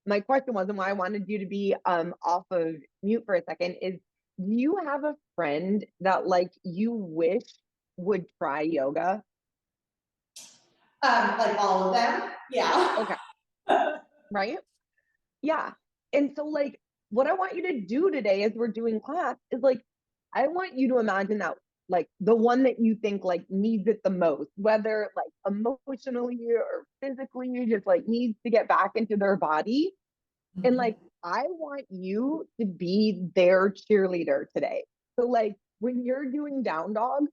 my question was, and why I wanted you to be off of mute for a second is, do you have a friend that like you wish would try yoga? Like all of them. Yeah. Okay, right? Yeah. And so like what I want you to do today as we're doing class is like I want you to imagine that like the one that you think like needs it the most, whether like emotionally or physically, just like needs to get back into their body. And Mhm. like I want you to be their cheerleader today. So like when you're doing down dog,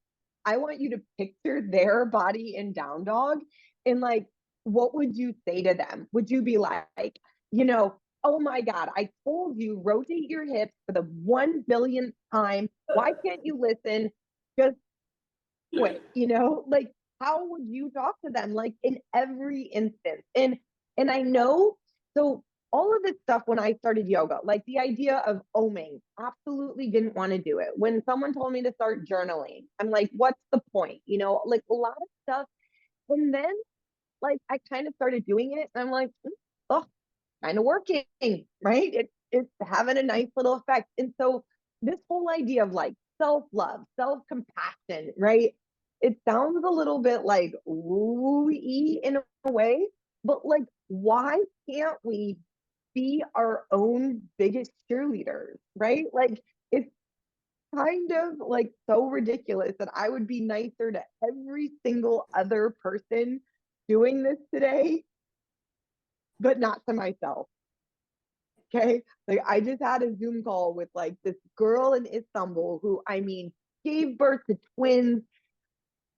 I want you to picture their body in down dog and like what would you say to them? Would you be like, you know, oh my God, I told you rotate your hips for the 1 billionth time. Why can't you listen? Just quit, like how would you talk to them like in every instance? And I know, so all of this stuff when I started yoga, like the idea of oming, absolutely didn't want to do it. When someone told me to start journaling, I'm like, what's the point? Like a lot of stuff. And then like I kind of started doing it and I'm like, oh, kind of working, right? It's having a nice little effect. And so this whole idea of like self-love, self-compassion, right? It sounds a little bit like woo-y in a way, but like, why can't we be our own biggest cheerleaders, right? Like, it's kind of like so ridiculous that I would be nicer to every single other person doing this today, but not to myself. Okay. Like I just had a Zoom call with like this girl in Istanbul who, I mean, gave birth to twins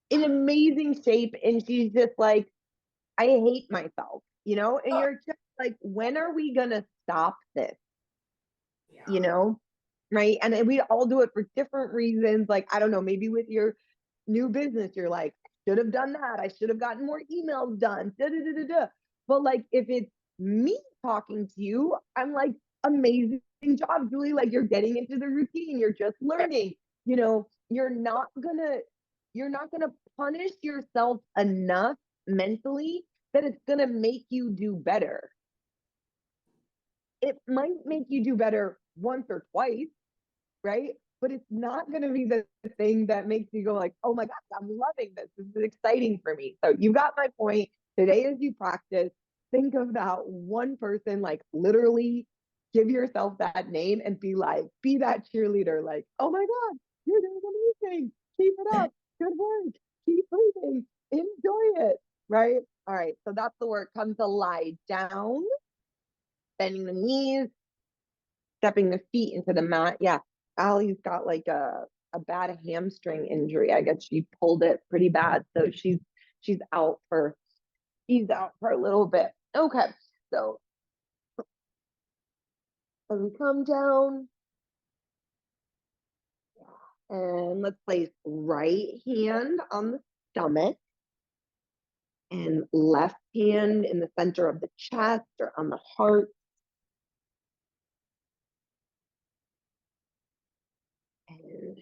in amazing shape. And she's just like, I hate myself, and you're just like, when are we going to stop this? You Yeah. know? Right. And then we all do it for different reasons. Like, I don't know, maybe with your new business, you're like, should have done that. I should have gotten more emails done. Da, da, da, da, da. But like, if it's me talking to you, I'm like, amazing job, Julie. Like, you're getting into the routine. You're just learning. You're not gonna punish yourself enough mentally that it's gonna make you do better. It might make you do better once or twice, right? But it's not going to be the thing that makes you go like, oh my gosh, I'm loving this. This is exciting for me. So you got my point. Today, as you practice, think of that one person, like literally give yourself that name and be that cheerleader. Like, oh my God, you're doing amazing. Keep it up. Good work. Keep breathing. Enjoy it. Right. All right. So that's the work. Come to lie down, bending the knees, stepping the feet into the mat. Yeah, Allie's got like a bad hamstring injury. I guess she pulled it pretty bad, so she's out for a little bit. Okay, so as we come down, and let's place right hand on the stomach and left hand in the center of the chest or on the heart. And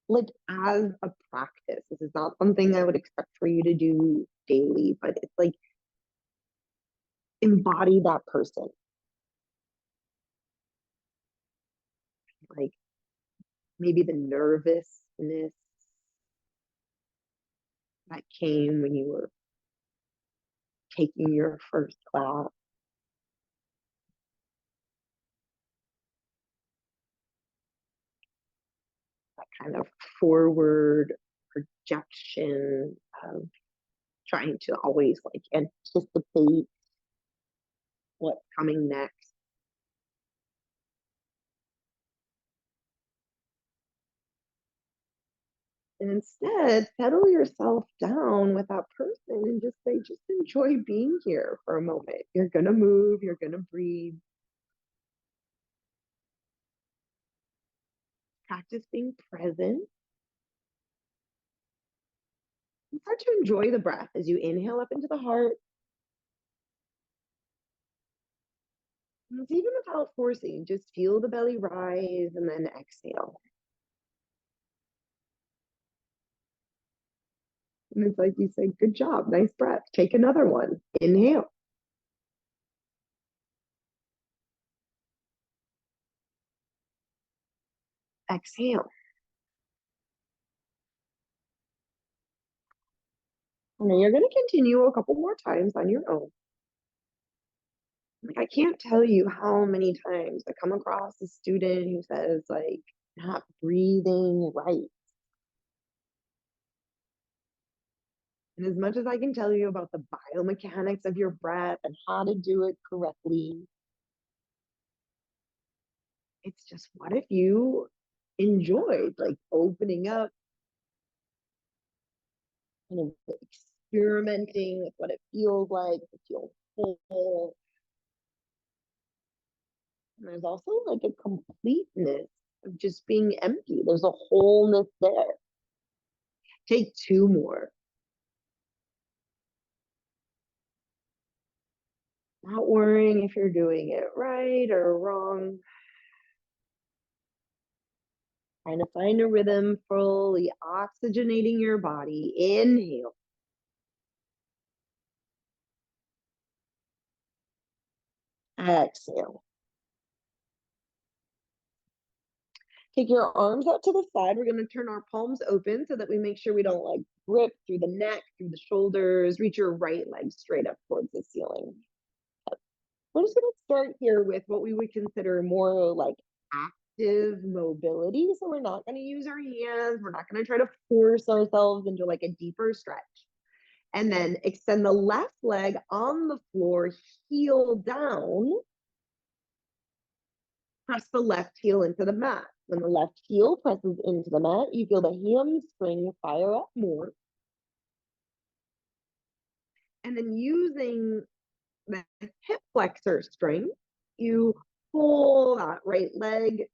like as a practice, this is not something I would expect for you to do daily, but it's like embody that person. Like maybe the nervousness that came when you were taking your first class, that kind of forward projection of trying to always like anticipate what's coming next. And instead, settle yourself down with that person and just say, just enjoy being here for a moment. You're going to move, you're going to breathe. Practice being present. And start to enjoy the breath as you inhale up into the heart. Even without forcing, just feel the belly rise and then exhale. And it's like you say, good job, nice breath. Take another one. Inhale. Exhale. And then you're going to continue a couple more times on your own. Like, I can't tell you how many times I come across a student who says, like, not breathing right. And as much as I can tell you about the biomechanics of your breath and how to do it correctly, it's just, what if you enjoyed like opening up, kind of experimenting with what it feels like to feel full. And there's also like a completeness of just being empty. There's a wholeness there. Take two more. Not worrying if you're doing it right or wrong. Trying to find a rhythm, fully oxygenating your body. Inhale. Exhale. Take your arms out to the side. We're going to turn our palms open so that we make sure we don't like grip through the neck, through the shoulders. Reach your right leg straight up towards the ceiling. We're just going to start here with what we would consider more like active mobility. So we're not going to use our hands. We're not going to try to force ourselves into like a deeper stretch. And then extend the left leg on the floor, heel down. Press the left heel into the mat. When the left heel presses into the mat, you feel the hamstring fire up more. And then using the hip flexor strength, you pull that right leg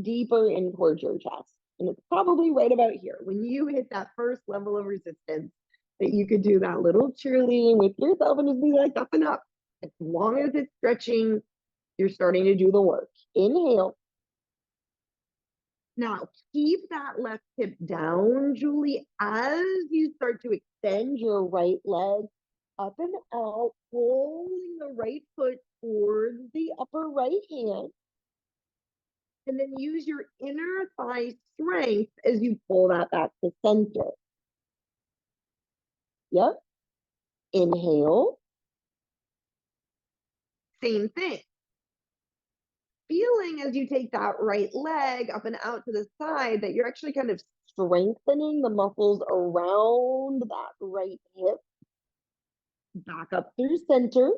deeper in towards your chest. And it's probably right about here. When you hit that first level of resistance, that you could do that little cheerleading with yourself and just be like up and up. As long as it's stretching, you're starting to do the work. Inhale. Now, keep that left hip down, Julie, as you start to extend your right leg up and out, pulling the right foot towards the upper right hand. And then use your inner thigh strength as you pull that back to center. Yep. Inhale. Same thing. Feeling as you take that right leg up and out to the side that you're actually kind of strengthening the muscles around that right hip. Back up through center.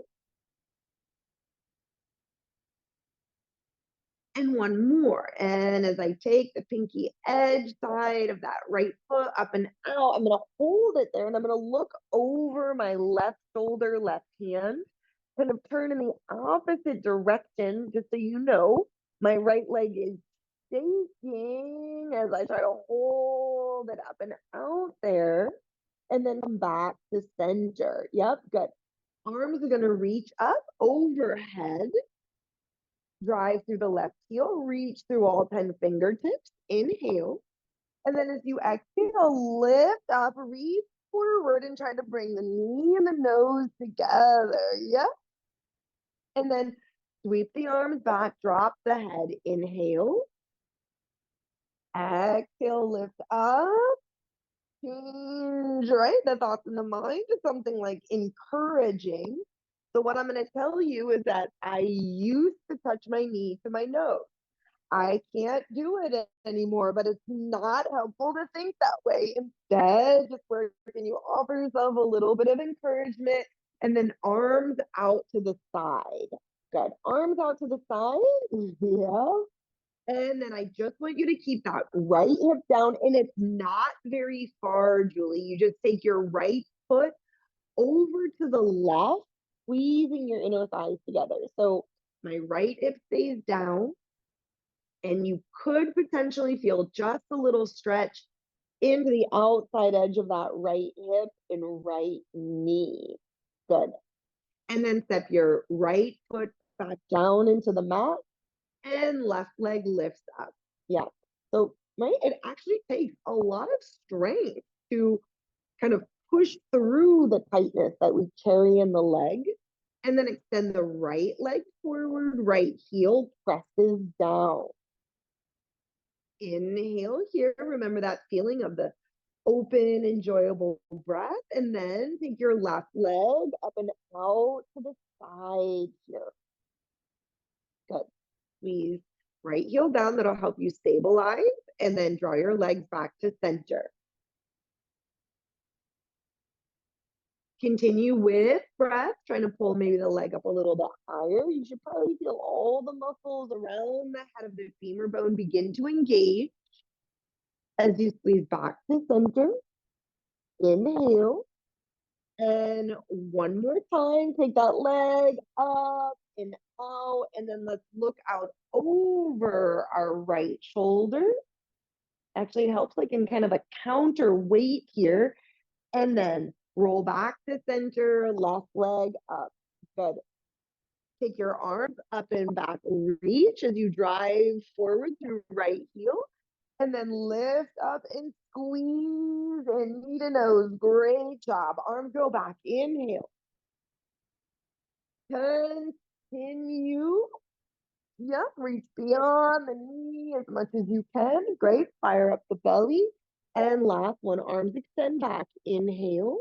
And one more. And as I take the pinky edge side of that right foot up and out, I'm going to hold it there and I'm going to look over my left shoulder, left hand, kind of turn in the opposite direction, just so you know. My right leg is shaking as I try to hold it up and out there. And then come back to center. Yep, good. Arms are going to reach up overhead. Drive through the left heel, reach through all 10 fingertips, inhale. And then as you exhale, lift up, reach forward and try to bring the knee and the nose together. Yep. And then sweep the arms back, drop the head, inhale. Exhale, lift up. Change, right? The thoughts in the mind to something like encouraging. So what I'm going to tell you is that I used to touch my knee to my nose. I can't do it anymore, but it's not helpful to think that way. Instead, just where can you offer yourself a little bit of encouragement and then arms out to the side. Good. Arms out to the side. Yeah. And then I just want you to keep that right hip down, and it's not very far, Julie. You just take your right foot over to the left, squeezing your inner thighs together. So my right hip stays down, and you could potentially feel just a little stretch into the outside edge of that right hip and right knee. Good. And then step your right foot back down into the mat and left leg lifts up. Yeah. So, right, it actually takes a lot of strength to kind of push through the tightness that we carry in the leg, and then extend the right leg forward, right heel presses down. Inhale here, remember that feeling of the open, enjoyable breath, and then take your left leg up and out to the side here. Good. Squeeze right heel down, that'll help you stabilize, and then draw your legs back to center. Continue with breath, trying to pull maybe the leg up a little bit higher. You should probably feel all the muscles around the head of the femur bone begin to engage as you squeeze back to center. Inhale. And one more time, take that leg up and out, and then let's look out over our right shoulder. Actually, it helps like in kind of a counterweight here. And then roll back to center, left leg up. Good. Take your arms up and back, reach as you drive forward through right heel. And then lift up and squeeze and knee to nose. Great job. Arms go back. Inhale. Continue. Yep, reach beyond the knee as much as you can. Great. Fire up the belly. And last one, arms extend back. Inhale.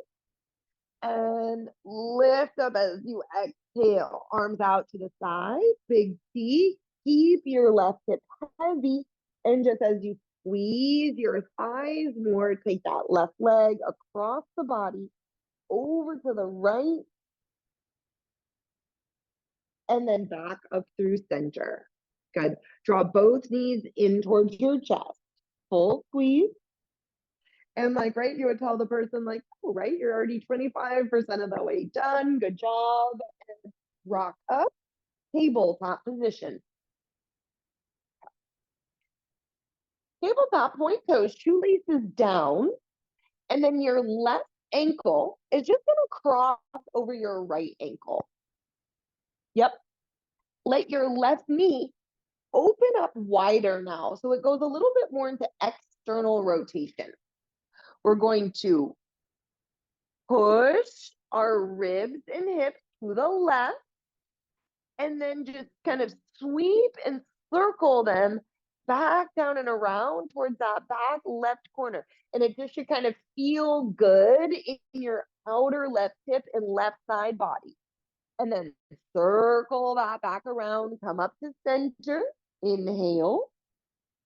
And lift up as you exhale. Arms out to the side. Big T. Keep your left hip heavy. And just as you squeeze your thighs more, take that left leg across the body, over to the right, and then back up through center. Good. Draw both knees in towards your chest. Full squeeze. And like, right, you would tell the person like, oh, right, you're already 25% of the way done. Good job. And rock up, tabletop position. Tabletop, point toes, shoelaces down, and then your left ankle is just going to cross over your right ankle. Yep. Let your left knee open up wider now. So it goes a little bit more into external rotation. We're going to push our ribs and hips to the left, and then just kind of sweep and circle them back down and around towards that back left corner. And it just should kind of feel good in your outer left hip and left side body. And then circle that back around, come up to center. Inhale,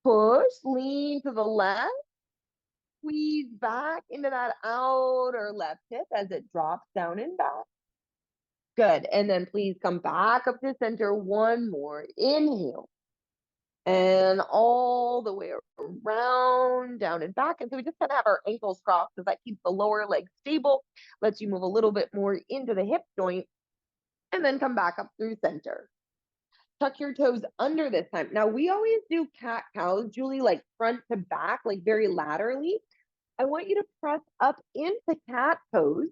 push, lean to the left, squeeze back into that outer left hip as it drops down and back. Good. And then please come back up to center. One more. Inhale. And all the way around, down and back. And so we just kind of have our ankles crossed because that keeps the lower leg stable, lets you move a little bit more into the hip joint, and then come back up through center. Tuck your toes under this time. Now, we always do cat-cows, Julie, like front to back, like very laterally. I want you to press up into cat pose.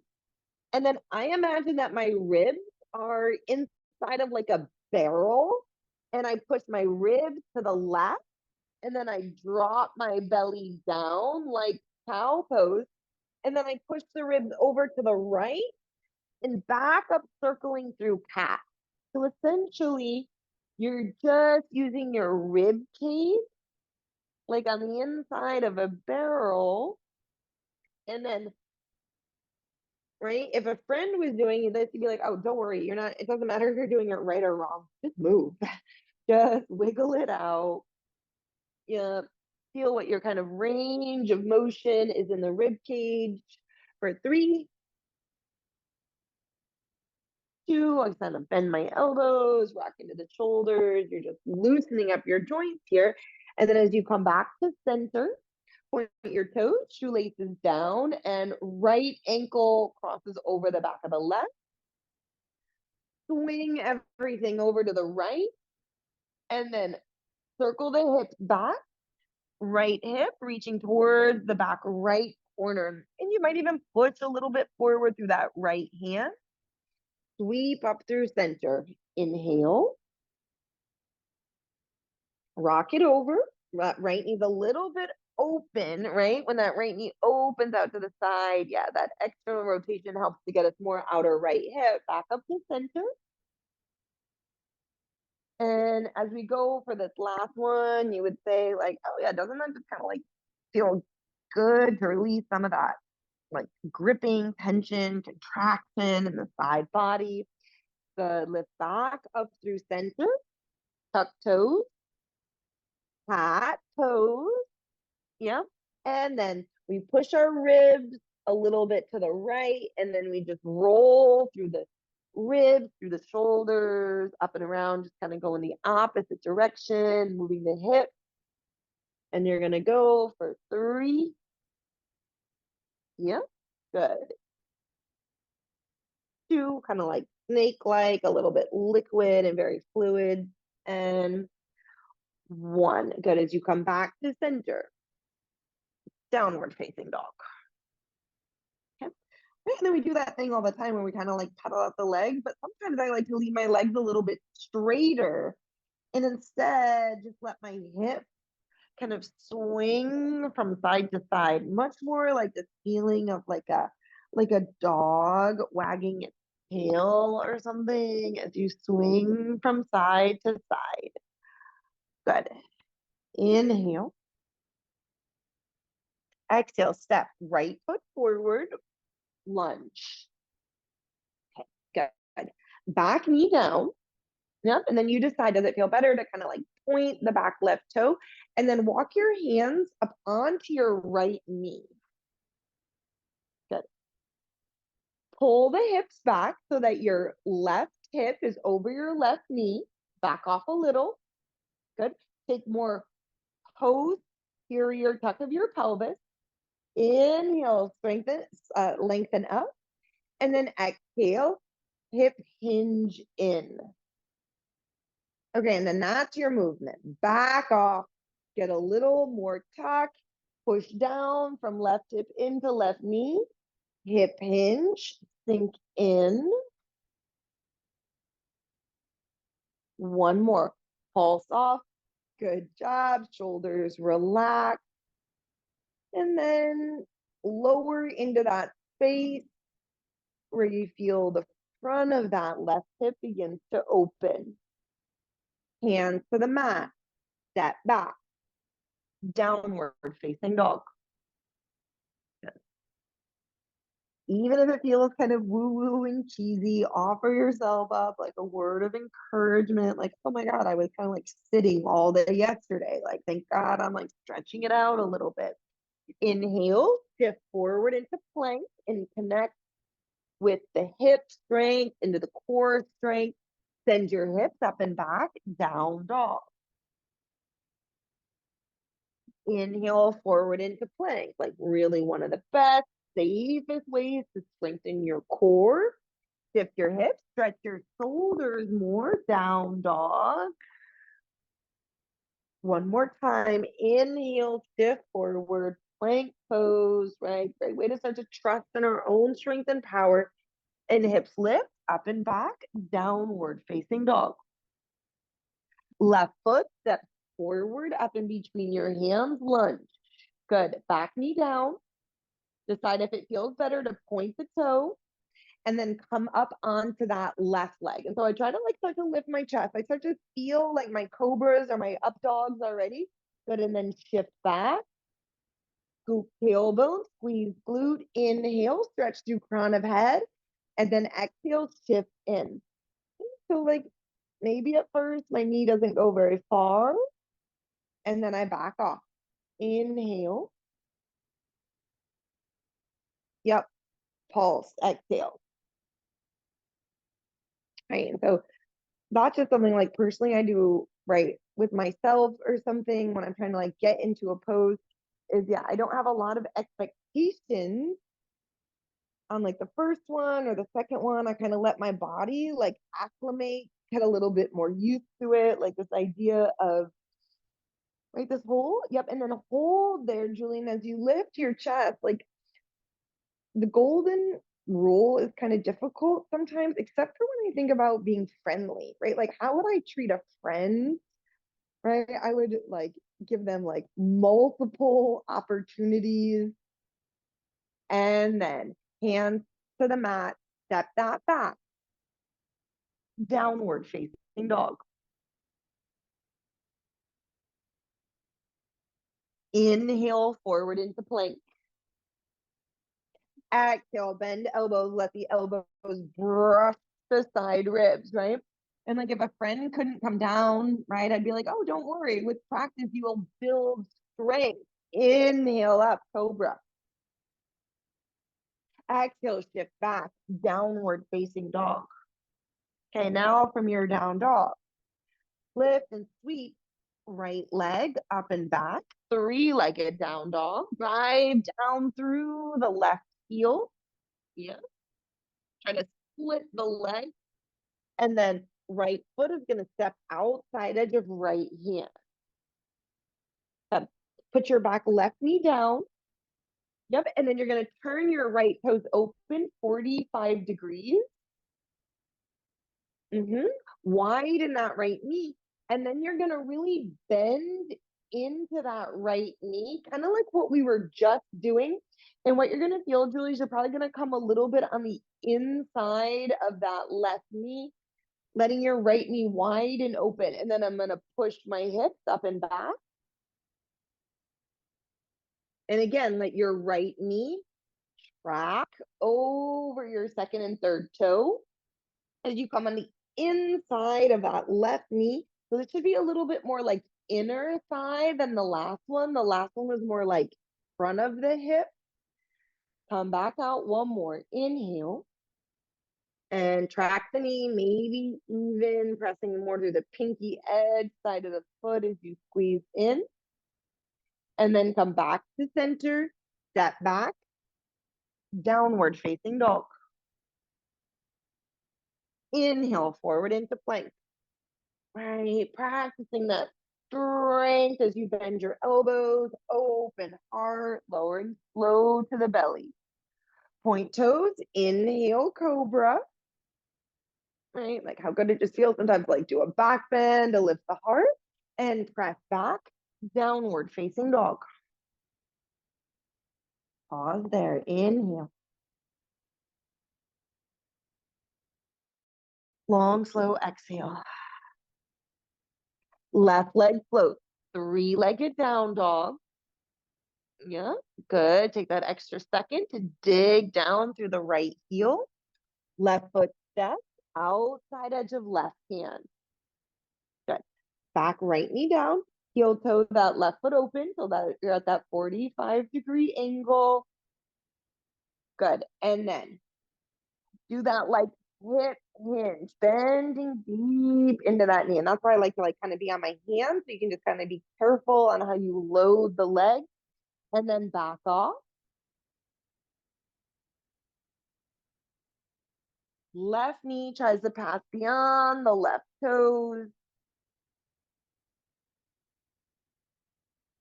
And then I imagine that my ribs are inside of like a barrel. And I push my ribs to the left. And then I drop my belly down like cow pose. And then I push the ribs over to the right and back up, circling through cat. So essentially, you're just using your rib cage, like on the inside of a barrel. And then, right, if a friend was doing this, you'd be like, oh, don't worry, you're not, it doesn't matter if you're doing it right or wrong. Just move. Just wiggle it out. Yeah. Feel what your kind of range of motion is in the rib cage. For 3, 2, I kind of bend my elbows, rock into the shoulders. You're just loosening up your joints here. And then as you come back to center, point your toes, shoelaces down, and right ankle crosses over the back of the left. Swing everything over to the right, and then circle the hips back. Right hip reaching towards the back right corner. And you might even push a little bit forward through that right hand. Sweep up through center. Inhale. Rock it over. Right knee's a little bit open, right? When that right knee opens out to the side, yeah, that external rotation helps to get us more outer right hip back up to center. And as we go for this last one, you would say like, oh yeah, doesn't that just kind of like feel good to release some of that like gripping, tension, contraction in the side body? Good. Lift back up through center, tuck toes, pat toes. Yep. And then we push our ribs a little bit to the right, and then we just roll through the ribs, through the shoulders, up and around, just kind of go in the opposite direction, moving the hip. And you're going to go for 3. Yep. Good. 2, kind of like snake-like, a little bit liquid and very fluid. And 1. Good. As you come back to center, downward facing dog. Okay. Right, and then we do that thing all the time where we kind of like pedal out the leg, but sometimes I like to leave my legs a little bit straighter and instead just let my hip kind of swing from side to side, much more like this feeling of like a dog wagging its tail or something as you swing from side to side. Good. Inhale. Exhale, step right foot forward, lunge. Okay, good. Back knee down. Yep. And then you decide, does it feel better to kind of like point the back left toe and then walk your hands up onto your right knee? Good. Pull the hips back so that your left hip is over your left knee. Back off a little. Good. Take more posterior tuck of your pelvis. Inhale, strengthen, lengthen up. And then exhale, hip hinge in. Okay, and then that's your movement. Back off, get a little more tuck, push down from left hip into left knee, hip hinge, sink in. 1 more, pulse off. Good job, shoulders relax. And then lower into that space where you feel the front of that left hip begins to open. Hands to the mat, step back, downward facing dog. Even if it feels kind of woo-woo and cheesy, offer yourself up like a word of encouragement. Like, oh my God, I was kind of like sitting all day yesterday. Like, thank God I'm like stretching it out a little bit. Inhale, shift forward into plank and connect with the hip strength into the core strength. Send your hips up and back, down dog. Inhale forward into plank, like really one of the best, safest ways to strengthen your core. Shift your hips, stretch your shoulders more, down dog. 1 more time, inhale, shift forward, plank pose, right? Great way to start to trust in our own strength and power. And hips lift, up and back, downward facing dog. Left foot steps forward, up in between your hands, lunge. Good, back knee down. Decide if it feels better to point the toe and then come up onto that left leg. And so I try to like start to lift my chest. I start to feel like my cobras or my up dogs already. Good, and then shift back. Scoop tailbone, squeeze glute, inhale, stretch through crown of head, and then exhale, shift in. So like maybe at first my knee doesn't go very far, and then I back off. Inhale. Yep. Pulse, exhale. Right. And so that's just something like personally I do right with myself or something when I'm trying to like get into a pose is yeah, I don't have a lot of expectations on like the first one or the second one. I kind of let my body like acclimate, get a little bit more used to it, like this idea of right, this hold, yep, and then hold there, Julian, as you lift your chest, like the golden rule is kind of difficult sometimes, except for when I think about being friendly, right? Like, how would I treat a friend, right? I would like give them like multiple opportunities. And then hands to the mat, step that back, downward facing dog. Inhale forward into plank. Exhale, bend elbows, let the elbows brush the side ribs, right? And like if a friend couldn't come down, right, I'd be like, oh, don't worry. With practice, you will build strength. Inhale up, cobra. Exhale, shift back, downward facing dog. Okay, now from your down dog, lift and sweep, right leg up and back, three-legged down dog, drive down through the left heel. Yeah. Try to split the leg. And then right foot is going to step outside edge of right hand. Put your back left knee down. Yep. And then you're going to turn your right toes open 45 degrees. Widen that right knee. And then you're going to really bend into that right knee, kind of like what we were just doing. And what you're going to feel, Julie, is you're probably going to come a little bit on the inside of that left knee, letting your right knee wide and open. And then I'm going to push my hips up and back. And again, let your right knee track over your second and third toe as you come on the inside of that left knee. So this should be a little bit more like inner thigh than the last one. The last one was more like front of the hip. Come back out one more. Inhale. And track the knee, maybe even pressing more to the pinky edge side of the foot as you squeeze in. And then come back to center, step back, downward facing dog. Inhale forward into plank. Right, practicing that strength as you bend your elbows, open heart, lowering slow to the belly. Point toes, inhale, cobra. Right, like how good it just feels sometimes, like do a back bend to lift the heart and press back, downward facing dog. Pause there, inhale. Long, slow exhale. Left leg floats, three-legged down dog. Yeah, good. Take that extra second to dig down through the right heel. Left foot step, outside edge of left hand. Good. Back right knee down, heel toe that left foot open so that you're at that 45-degree angle. Good. And then do that like hip hinge, bending deep into that knee. And that's why I like to like kind of be on my hands so you can just kind of be careful on how you load the leg and then back off. Left knee tries to pass beyond the left toes.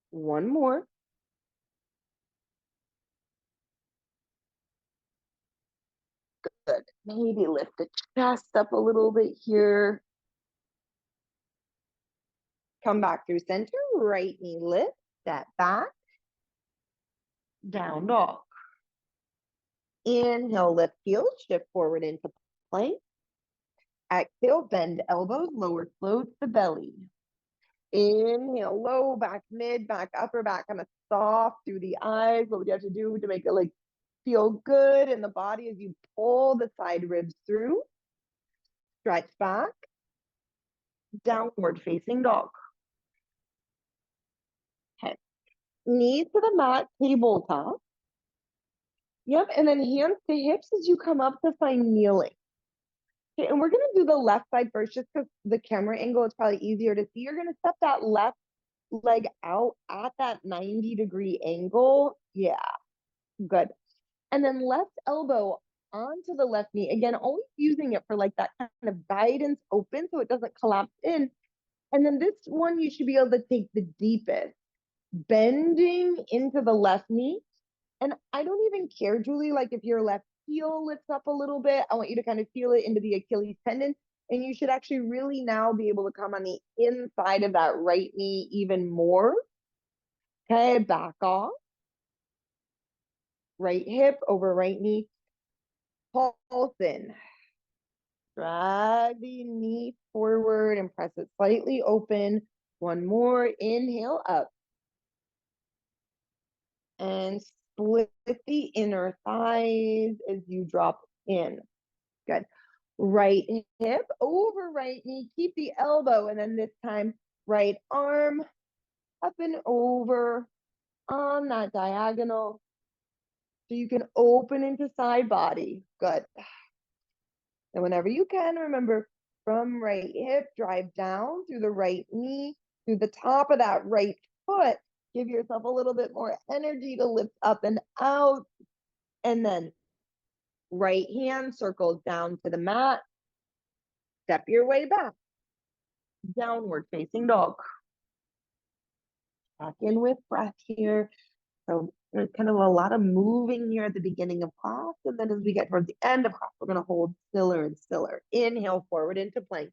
One more. Good. Maybe lift the chest up a little bit here. Come back through center, right knee lift, step back, down dog. Inhale, lift heels, shift forward into plank. Exhale, bend elbows, lower slow to the belly. Inhale, low back, mid back, upper back, kind of soft through the eyes. What would you have to do to make it like feel good in the body as you pull the side ribs through? Stretch back, downward facing dog. Okay. Knees to the mat, tabletop. Yep, and then hands to hips as you come up to find kneeling. Okay, and we're gonna do the left side first just because the camera angle is probably easier to see. You're gonna step that left leg out at that 90-degree angle. Yeah, good. And then left elbow onto the left knee. Again, always using it for like that kind of guidance open so it doesn't collapse in. And then this one, you should be able to take the deepest, bending into the left knee. And I don't even care, Julie, like if your left heel lifts up a little bit, I want you to kind of feel it into the Achilles tendon. And you should actually really now be able to come on the inside of that right knee even more. Okay, back off. Right hip over right knee. Pulse in. Drag the knee forward and press it slightly open. One more. Inhale up. And split the inner thighs as you drop in. Good. Right hip over right knee. Keep the elbow. And then this time, right arm up and over on that diagonal. So you can open into side body. Good. And whenever you can, remember from right hip, drive down through the right knee, through the top of that right foot. Give yourself a little bit more energy to lift up and out. And then right hand circles down to the mat. Step your way back. Downward facing dog. Back in with breath here. So there's kind of a lot of moving here at the beginning of class. And then as we get towards the end of class, we're going to hold stiller and stiller. Inhale forward into plank.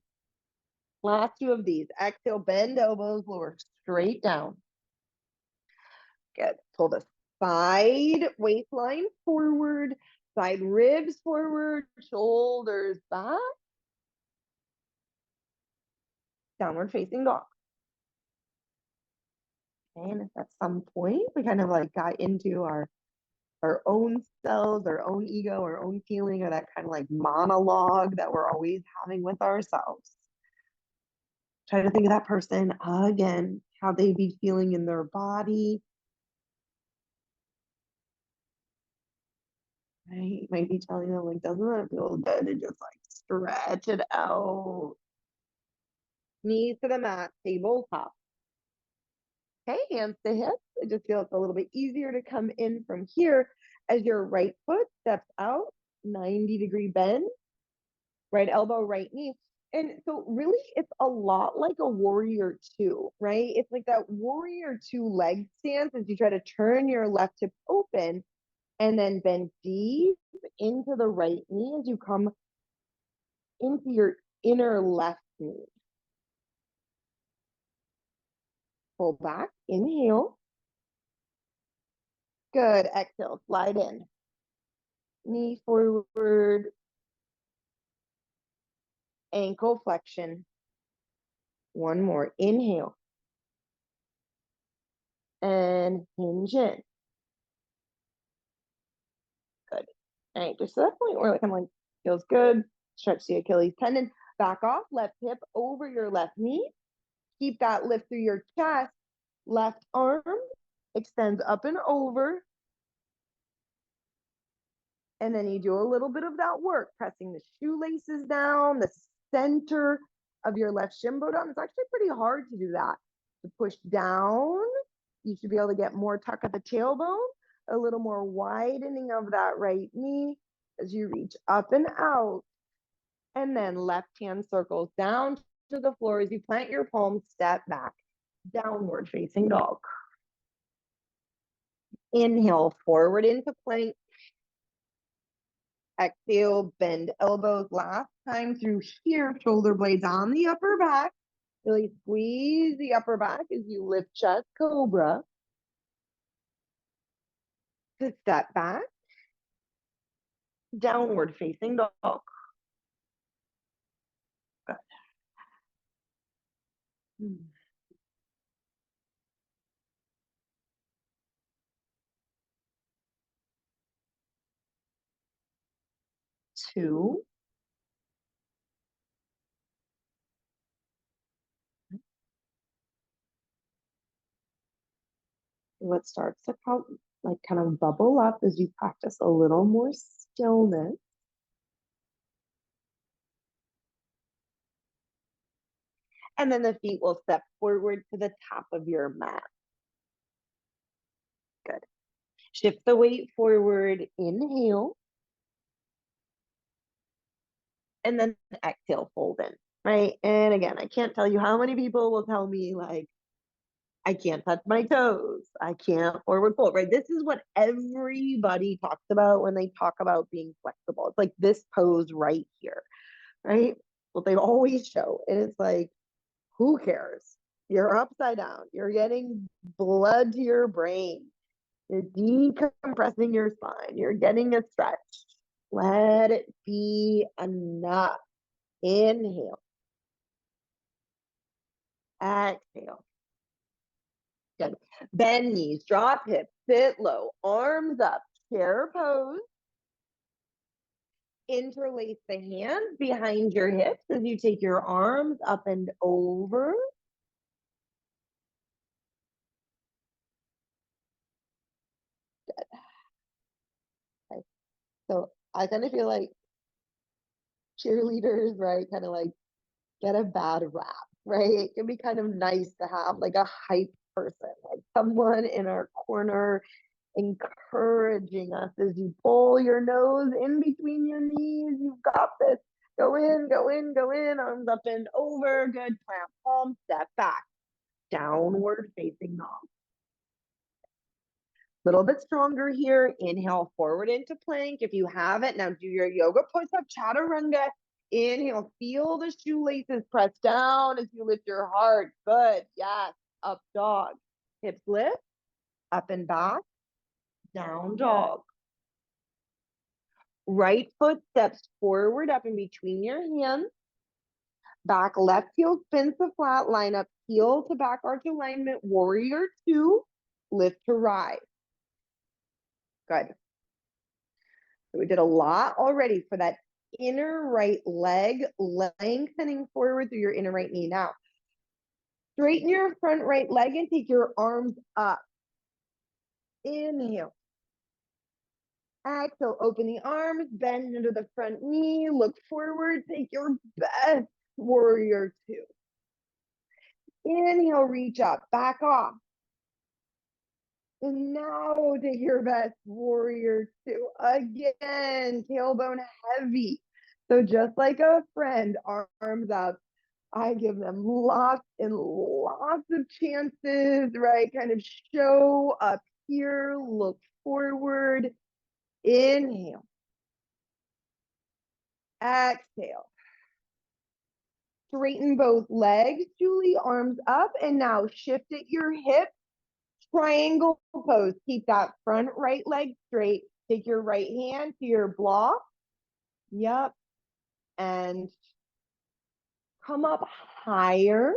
Last two of these. Exhale, bend elbows, lower straight down. Good. Pull the side waistline forward, side ribs forward, shoulders back. Downward facing dog. And if at some point we kind of like got into our own selves, our own ego, our own feeling, or that kind of like monologue that we're always having with ourselves. Try to think of that person again, how they be feeling in their body. Right? You might be telling them like, doesn't that feel good? And just like stretch it out. Knees to the mat, tabletop. Okay, hands to hips. I just feel it's a little bit easier to come in from here as your right foot steps out, 90-degree bend, right elbow, right knee. And so really it's a lot like a warrior two, right? It's like that warrior two leg stance as you try to turn your left hip open and then bend deep into the right knee as you come into your inner left knee. Pull back, inhale. Good, exhale, slide in. Knee forward, ankle flexion. One more, inhale. And hinge in. Good. All right, just to that point where I'm like, feels good. Stretch the Achilles tendon. Back off, left hip over your left knee. Keep that lift through your chest. Left arm extends up and over. And then you do a little bit of that work, pressing the shoelaces down, the center of your left shin bone down. It's actually pretty hard to do that. To push down, you should be able to get more tuck at the tailbone, a little more widening of that right knee as you reach up and out. And then left hand circles down to the floor as you plant your palms, step back, downward facing dog. Inhale forward into plank. Exhale, bend elbows last time through here, shoulder blades on the upper back. Really squeeze the upper back as you lift chest, cobra. To step back, downward facing dog. Good. 2. What starts to come, like kind of bubble up as you practice a little more stillness. And then the feet will step forward to the top of your mat. Good. Shift the weight forward, inhale. And then exhale, fold in, right? And again, I can't tell you how many people will tell me like, I can't touch my toes. I can't forward fold, right? This is what everybody talks about when they talk about being flexible. It's like this pose right here, right? what they always show. And it's like, who cares? You're upside down. You're getting blood to your brain. You're decompressing your spine. You're getting a stretch. Let it be enough. Inhale. Exhale. Good. Bend knees, drop hips, sit low, arms up, chair pose. Interlace the hands behind your hips as you take your arms up and over. Good. Okay. So I kind of feel like cheerleaders, right, kind of like get a bad rap, right? It can be kind of nice to have like a hype person, like someone in our corner encouraging us as you pull your nose in between your knees. You've got this. Go in, go in, go in. Arms up and over. Good. Plant palm, step back. Downward facing dog. Little bit stronger here. Inhale forward into plank. If you have it, now do your yoga push-up chaturanga. Inhale, feel the shoelaces press down as you lift your heart. Good. Yes. Up dog. Hips lift. Up and back. Down dog. Right foot steps forward up in between your hands. Back left heel spins to flat. Line up heel to back arch alignment. Warrior two. Lift to rise. Good. So we did a lot already for that inner right leg, lengthening forward through your inner right knee. Now, straighten your front right leg and take your arms up. Inhale. Exhale, open the arms, bend into the front knee, look forward, take your best warrior two. Inhale, reach up, back off. And now take your best warrior two. Again, tailbone heavy. So just like a friend, arms up. I give them lots and lots of chances, right? Kind of show up here, look forward. Inhale. Exhale. Straighten both legs, Julie, arms up, and now shift at your hip. Triangle pose. Keep that front right leg straight. Take your right hand to your block. Yep. And come up higher.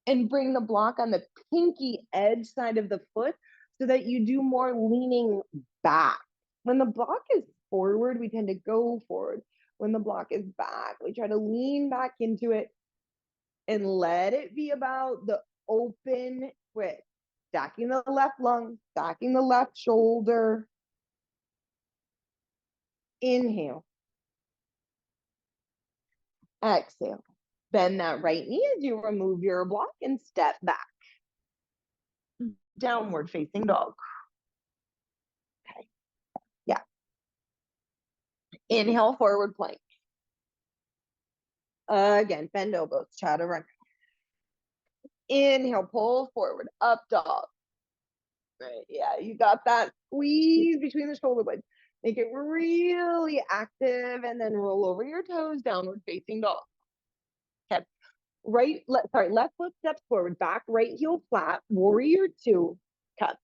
And bring the block on the pinky edge side of the foot so that you do more leaning back. When the block is forward, we tend to go forward. When the block is back, we try to lean back into it and let it be about the open twist. Stacking the left lung, stacking the left shoulder. Inhale. Exhale. Bend that right knee as you remove your block and step back. Downward facing dog. Okay. Yeah. Inhale, forward plank. Again, bend elbows, chaturanga. Inhale, pull forward, up dog. Right, yeah, you got that squeeze between the shoulder blades. Make it really active and then roll over your toes, downward facing dog. Okay. Left foot steps forward, back right heel flat, warrior two, cut.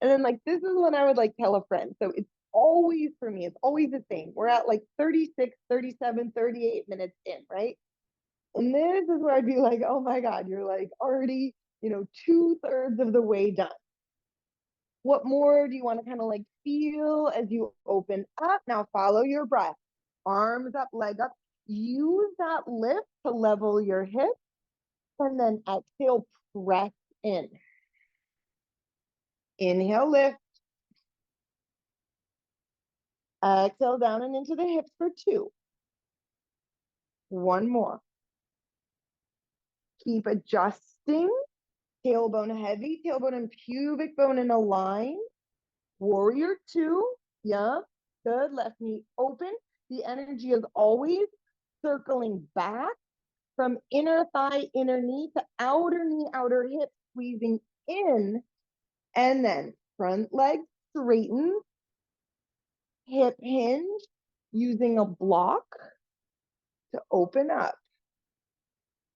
And then like, this is when I would like tell a friend. So it's always, for me, it's always the same. We're at like 36, 37, 38 minutes in, right? And this is where I'd be like, oh my God, you're like already, 2/3 of the way done. What more do you want to kind of like feel as you open up? Now follow your breath. Arms up, leg up. Use that lift to level your hips. And then exhale, press in. Inhale, lift. Exhale down and into the hips for two. One more. Keep adjusting. Tailbone heavy, tailbone and pubic bone in a line. Warrior two. Yeah, good. Left knee open. The energy is always circling back from inner thigh, inner knee to outer knee, outer hip, squeezing in. And then front leg straighten. Hip hinge using a block. to open up.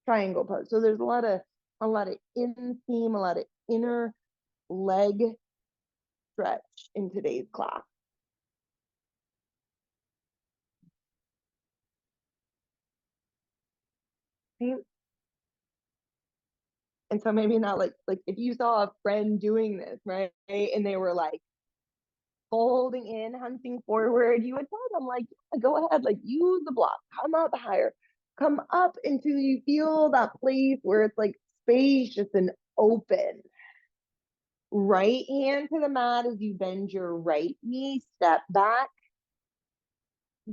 Triangle pose. So there's a lot of inseam, a lot of inner leg stretch in today's class. Right? And so maybe not like if you saw a friend doing this, right? And they were like folding in, hunting forward, you would tell them like, yeah, go ahead, like use the block, come up higher, come up until you feel that place where it's like spacious and open. Right hand to the mat as you bend your right knee, step back,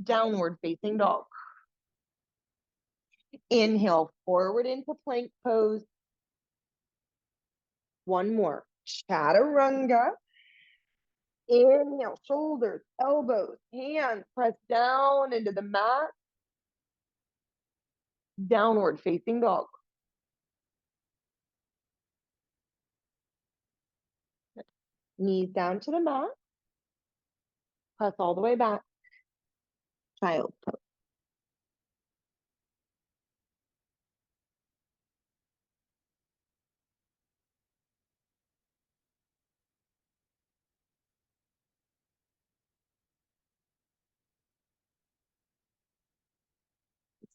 downward facing dog. Inhale forward into plank pose. One more. Chaturanga. Inhale, shoulders, elbows, hands, press down into the mat. Downward facing dog. Knees down to the mat. Press all the way back. Child's pose.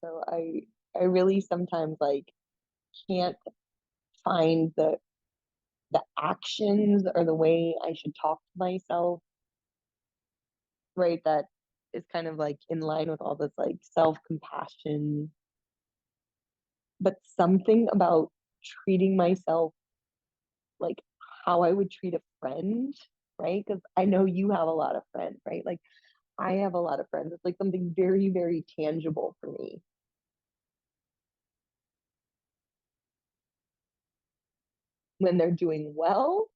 So I really sometimes like can't find the actions or the way I should talk to myself, right? That is kind of like in line with all this like self-compassion. But something about treating myself like how I would treat a friend, right? Because I know you have a lot of friends, right? Like I have a lot of friends. It's like something very, very tangible for me. When they're doing well,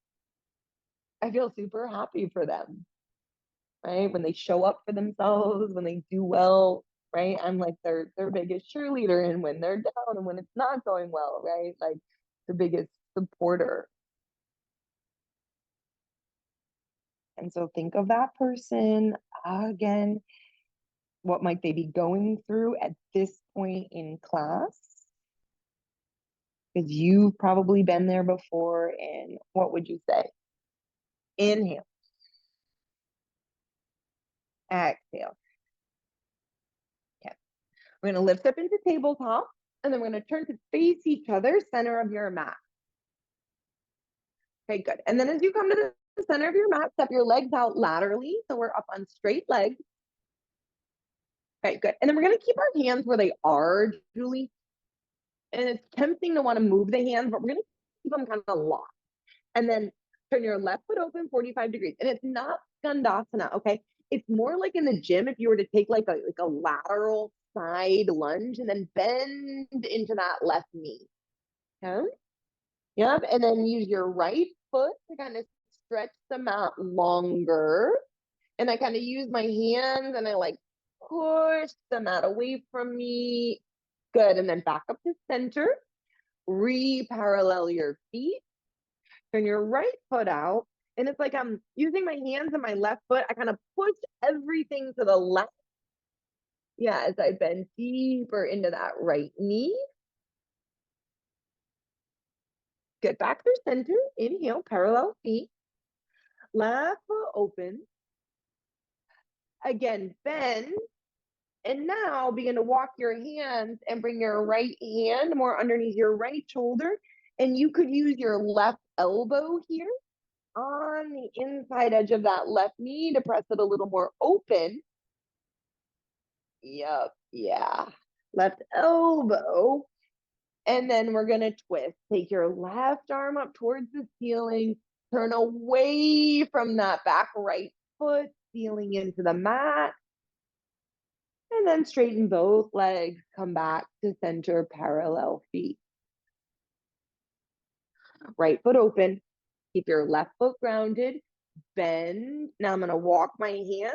I feel super happy for them, right? When they show up for themselves, when they do well, right? I'm like their biggest cheerleader, and when they're down and when it's not going well, right? Like the biggest supporter. And so think of that person again. What might they be going through at this point in class? Because you've probably been there before. And what would you say? Inhale. Exhale. Okay. We're going to lift up into tabletop, and then we're going to turn to face each other, center of your mat. Okay, good. And then as you come to the center of your mat, step your legs out laterally. So we're up on straight legs. Okay, good. And then we're going to keep our hands where they are, Julie. And it's tempting to want to move the hands, but we're going to keep them kind of locked. And then turn your left foot open 45 degrees. And it's not Skandasana, okay? It's more like in the gym if you were to take like a lateral side lunge and then bend into that left knee. Okay? Yep. And then use your right foot to kind of stretch the mat longer. And I kind of use my hands and I like push the mat away from me. Good. And then back up to center. Re-parallel your feet. Turn your right foot out. And it's like I'm using my hands and my left foot. I kind of push everything to the left. Yeah, as I bend deeper into that right knee. Get back through center. Inhale, parallel feet. Left foot open. Again, bend. And now begin to walk your hands and bring your right hand more underneath your right shoulder. And you could use your left elbow here on the inside edge of that left knee to press it a little more open. Yep, yeah. Left elbow. And then we're going to twist. Take your left arm up towards the ceiling. Turn away from that back right foot, feeling into the mat. And then straighten both legs. Come back to center, parallel feet. Right foot open. Keep your left foot grounded. Bend. Now I'm going to walk my hands.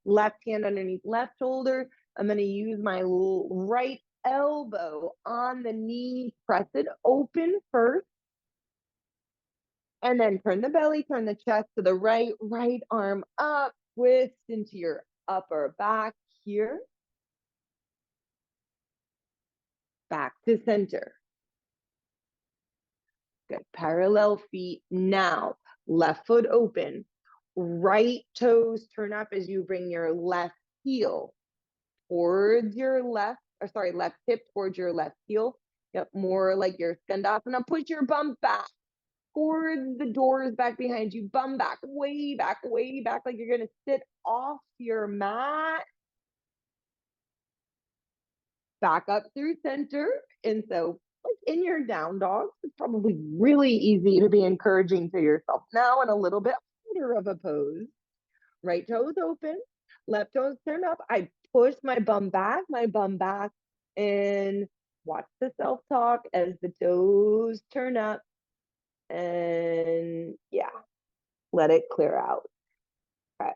Left hand underneath left shoulder. I'm going to use my right elbow on the knee. Press it open first. And then turn the belly, turn the chest to the right. Right arm up. Twist into your upper back here. back to center. Good, parallel feet. Now, left foot open, right toes turn up as you bring your left heel towards your left, or sorry, left hip towards your left heel. Yep, more like your Skandasana. Push your bum back towards the doors back behind you. Bum back, way back, like you're gonna sit off your mat. Back up through center. And so like in your down dogs, it's probably really easy to be encouraging to yourself now in a little bit harder of a pose. Right toes open, left toes turn up. I push my bum back, and watch the self-talk as the toes turn up. And yeah, let it clear out. Okay.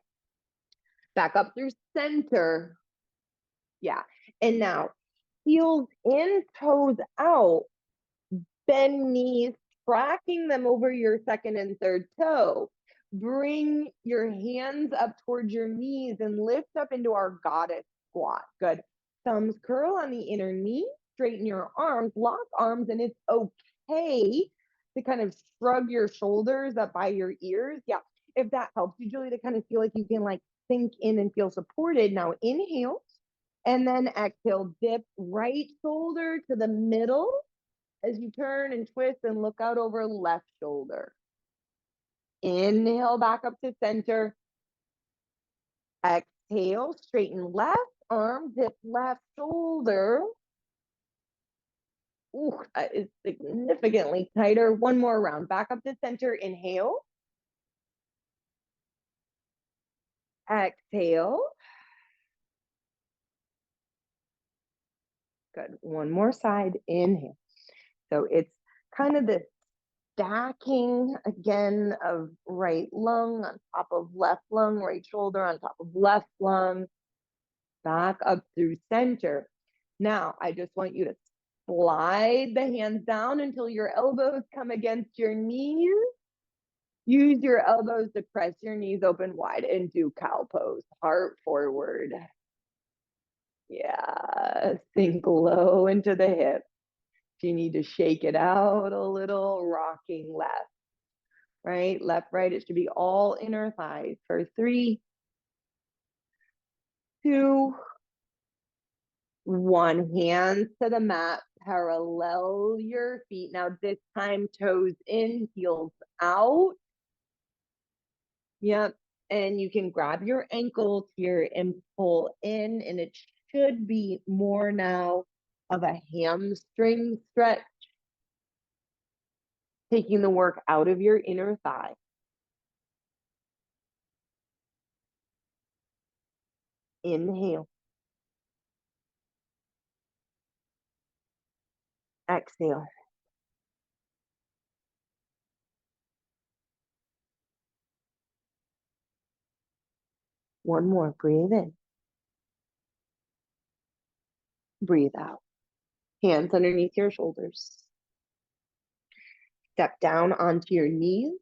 Back up through center. Yeah. And now heels in, toes out, bend knees, tracking them over your second and third toe. Bring your hands up towards your knees and lift up into our goddess squat. Good. Thumbs curl on the inner knee, straighten your arms, lock arms, and it's okay to kind of shrug your shoulders up by your ears. Yeah, if that helps you, Julie, to kind of feel like you can like sink in and feel supported. Now inhale, and then exhale, dip right shoulder to the middle as you turn and twist and look out over left shoulder. Inhale back up to center. Exhale, straighten left arm, dip left shoulder. Ooh, that is significantly tighter. One more round. Back up to center. Inhale. Exhale. Good. One more side. Inhale. So it's kind of this stacking again of right lung on top of left lung, right shoulder on top of left lung, back up through center. Now, I just want you to slide the hands down until your elbows come against your knees. Use your elbows to press your knees open wide and do cow pose, heart forward. Yeah, sink low into the hips. If you need to shake it out a little, rocking left, right, left, right. It should be all inner thighs for 3, 2, 1. Hands to the mat, parallel your feet. Now this time toes in, heels out. Yep. And you can grab your ankles here and pull in, and it should be more now of a hamstring stretch, taking the work out of your inner thigh. Inhale. Exhale. One more. Breathe in. Breathe out. Hands underneath your shoulders. Step down onto your knees.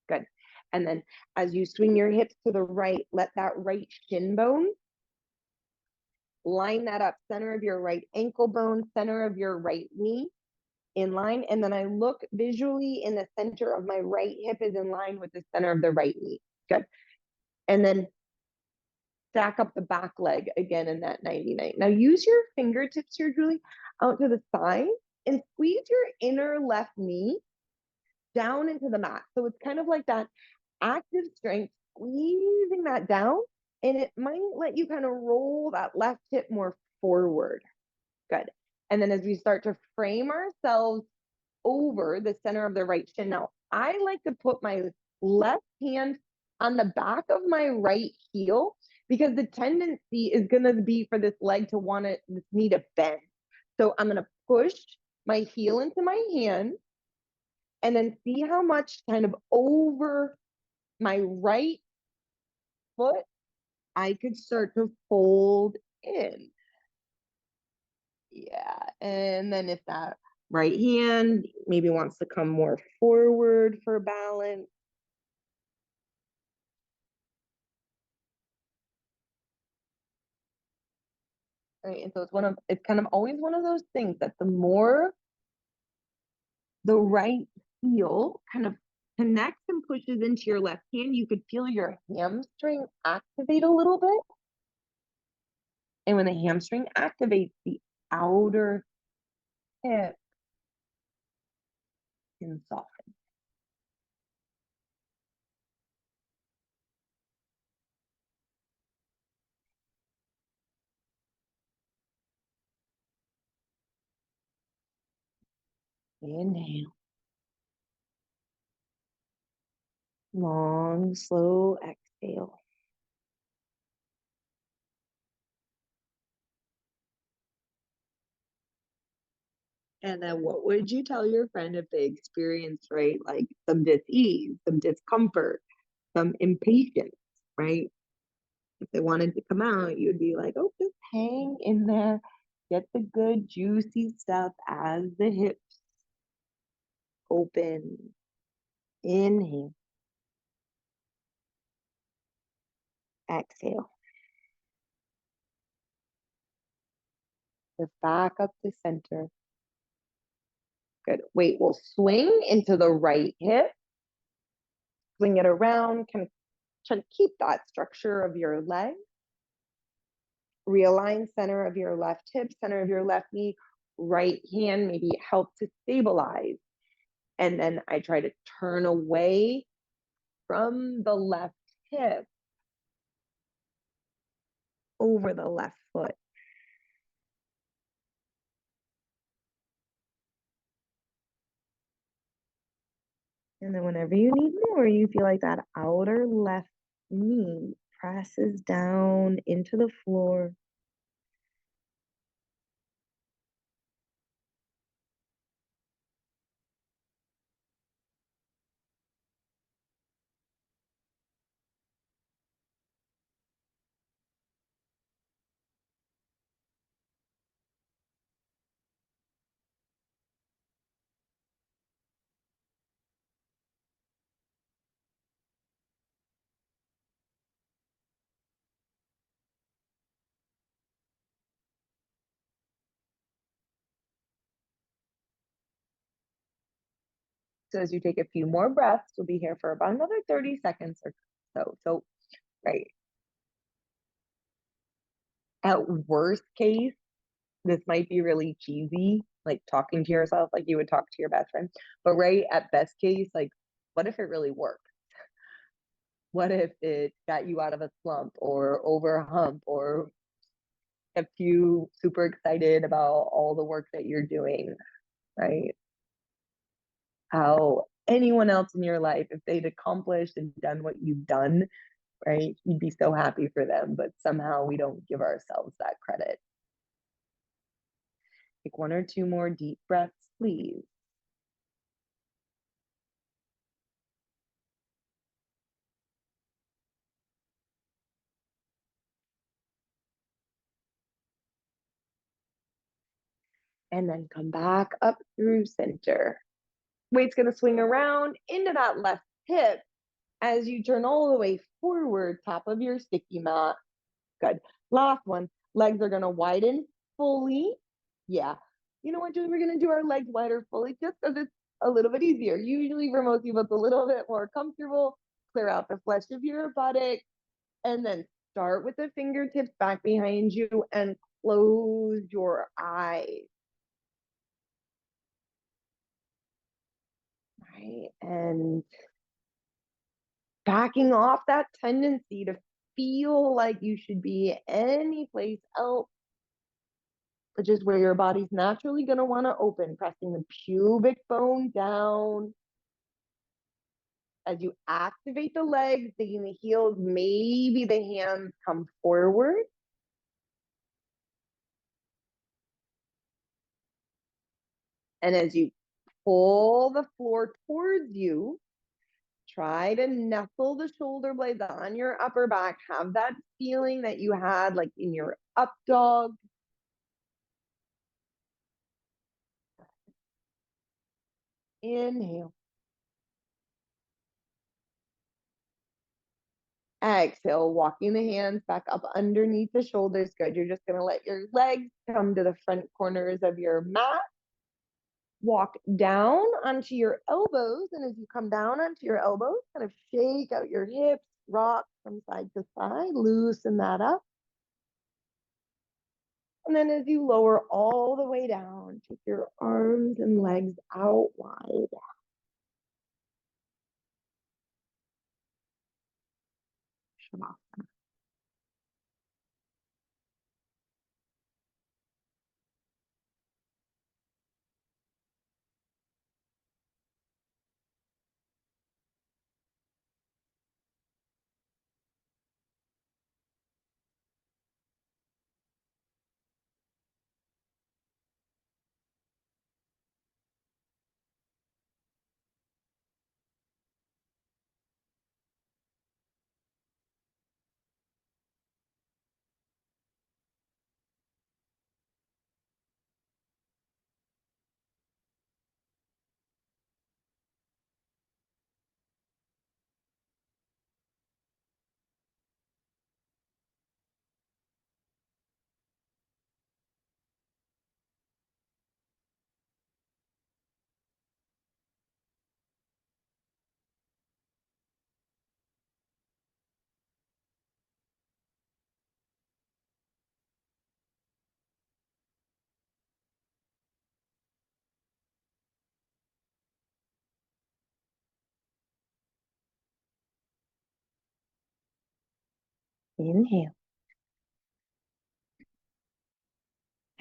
Good. And then as you swing your hips to the right, let that right shin bone line that up, center of your right ankle bone, center of your right knee in line. And then I look visually in the center of my right hip is in line with the center of the right knee. Good. And then stack up the back leg again in that 99. Now use your fingertips here, Julie, out to the side and squeeze your inner left knee down into the mat. So it's kind of like that active strength, squeezing that down, and it might let you kind of roll that left hip more forward. Good. And then as we start to frame ourselves over the center of the right shin, now I like to put my left hand on the back of my right heel because the tendency is going to be for this leg to want to, this knee to bend. So I'm going to push my heel into my hand and then see how much kind of over my right foot I could start to fold in. Yeah, and then if that right hand maybe wants to come more forward for balance. right? And so it's kind of always one of those things that the more the right heel kind of connects and pushes into your left hand, you could feel your hamstring activate a little bit. And when the hamstring activates, the outer hip can soften. Inhale. Long, slow exhale. And then what would you tell your friend if they experienced, right, like some dis-ease, some discomfort, some impatience, right? If they wanted to come out, you'd be like, oh, just hang in there, get the good juicy stuff as the hips open. Inhale. Exhale. Just back up to center. Good. Weight will swing into the right hip. Swing it around, kind of try to keep that structure of your leg. Realign center of your left hip, center of your left knee, right hand, maybe help to stabilize. And then I try to turn away from the left hip over the left foot. And then whenever you need more, you feel like that outer left knee presses down into the floor. So as you take a few more breaths, we'll be here for about another 30 seconds or so. So, right. At worst case, this might be really cheesy, like talking to yourself like you would talk to your best friend. But right at best case, like, what if it really worked? What if it got you out of a slump or over a hump or kept you super excited about all the work that you're doing, right? How anyone else in your life, if they'd accomplished and done what you've done, right, you'd be so happy for them, but somehow we don't give ourselves that credit. Take one or two more deep breaths, please. And then come back up through center. Weight's gonna swing around into that left hip as you turn all the way forward, top of your sticky mat. Good. Last one. Legs are gonna widen fully. Yeah. You know what, Julie? We're gonna do our legs wider fully just because it's a little bit easier. Usually for most people, it's a little bit more comfortable. Clear out the flesh of your buttock, and then start with the fingertips back behind you and close your eyes. Right. And backing off that tendency to feel like you should be any place else, which is where your body's naturally going to want to open, pressing the pubic bone down. As you activate the legs, digging the heels, maybe the hands come forward. And as you pull the floor towards you, try to nestle the shoulder blades on your upper back. Have that feeling that you had like in your up dog. Inhale. Exhale, walking the hands back up underneath the shoulders. Good. You're just going to let your legs come to the front corners of your mat. Walk down onto your elbows. And as you come down onto your elbows, kind of shake out your hips, rock from side to side, loosen that up. And then as you lower all the way down, take your arms and legs out wide. Shavasana. Inhale.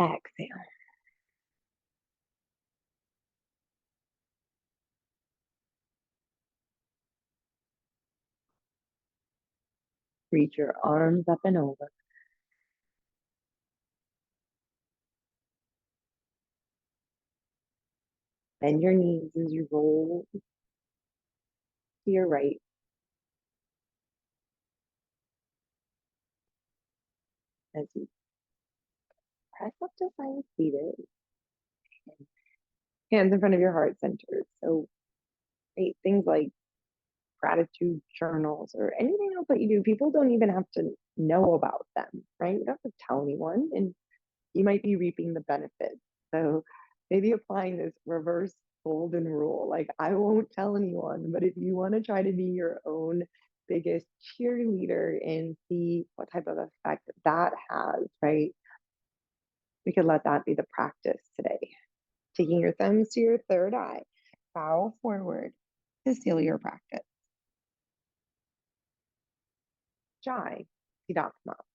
Exhale. Reach your arms up and over. Bend your knees as you roll to your right. As you press up to find seated. Hands in front of your heart center. So things like gratitude journals or anything else that you do, people don't even have to know about them, right? You don't have to tell anyone, and you might be reaping the benefits. So maybe applying this reverse golden rule, like I won't tell anyone, but if you want to try to be your own biggest cheerleader and see what type of effect that has, right? We could let that be the practice today. Taking your thumbs to your third eye, bow forward to seal your practice. Jai Siddhartha.